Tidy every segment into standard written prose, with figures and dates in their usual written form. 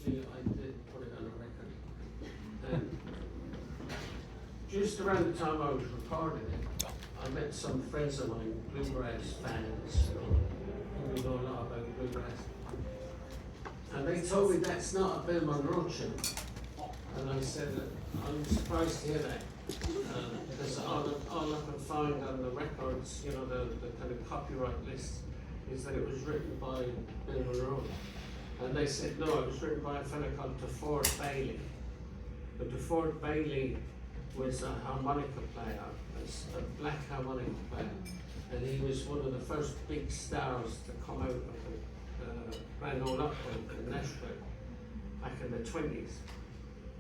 eventually I did put it on a record. And just around the time I was recording it, I met some friends of mine, bluegrass fans, who know a lot about bluegrass. And they told me that's not a Bill Monroe tune. And I said, I'm surprised to hear that. Because all I can find on the records, you know, the kind of copyright list, is that it was written by Bill Monroe. And they said, no, it was written by a fellow called DeFord Bailey. But DeFord Bailey was a harmonica player, a black harmonica player. And he was one of the first big stars to come out of the Grand Ole Opry in Nashville back in the 20s.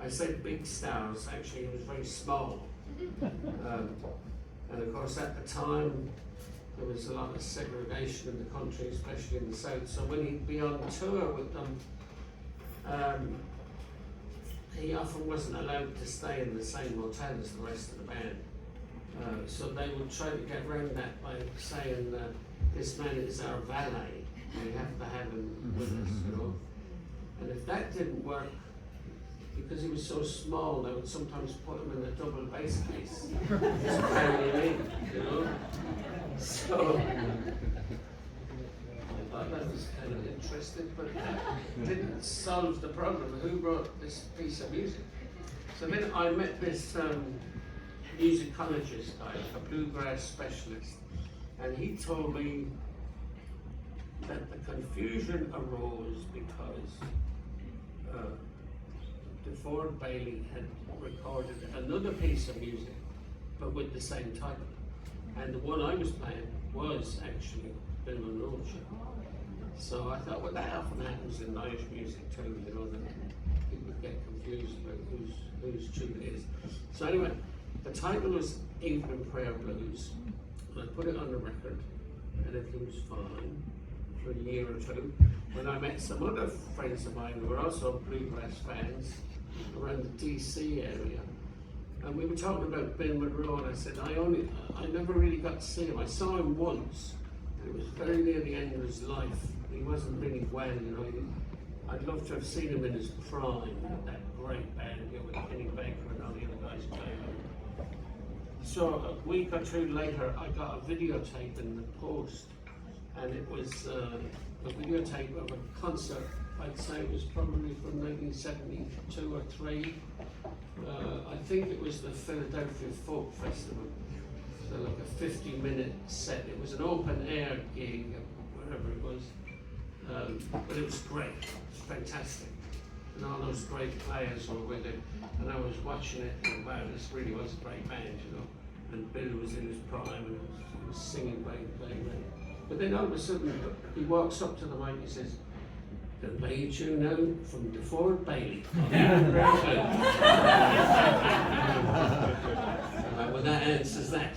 I say big stars, actually he was very small. And of course at the time there was a lot of segregation in the country, especially in the South. So when he'd be on tour with them, he often wasn't allowed to stay in the same hotel as the rest of the band. So they would try to get around that by saying, this man is our valet, we have to have him with us, you know. And if that didn't work, because he was so small, they would sometimes put him in a double bass case to carry him in, you know. So I thought that was kind of interesting, but it didn't solve the problem. Who wrote this piece of music? So then I met this musicologist guy, a bluegrass specialist, and he told me that the confusion arose because DeFord Bailey had recorded another piece of music, but with the same title. And the one I was playing was actually Bill Monroe. So I thought, well, that often happens in Irish music too, you know, that people get confused about whose tune it is. So anyway, the title was Evening Prayer Blues. I put it on the record, and it was fine for a year or two. When I met some other friends of mine who were also bluegrass fans around the DC area, and we were talking about Bill Monroe, and I said, I never really got to see him. I saw him once, and it was very near the end of his life. He wasn't really well, you know. I'd love to have seen him in his prime, with that great band, you know, with Kenny Baker and all the other guys playing. So a week or two later, I got a videotape in the post, and it was a videotape of a concert. I'd say it was probably from 1972 or 3. I think it was the Philadelphia Folk Festival. So like a 50-minute set. It was an open air gig, whatever it was. But it was great. It was fantastic. And all those great players were with it. And I was watching it, and wow, this really was a great band, you know. And Bill was in his prime, and he was singing great, playing great. But then all of a sudden, he walks up to the mic and he says, "Gonna play you tune now from DeFord Bailey." Well, that answers that.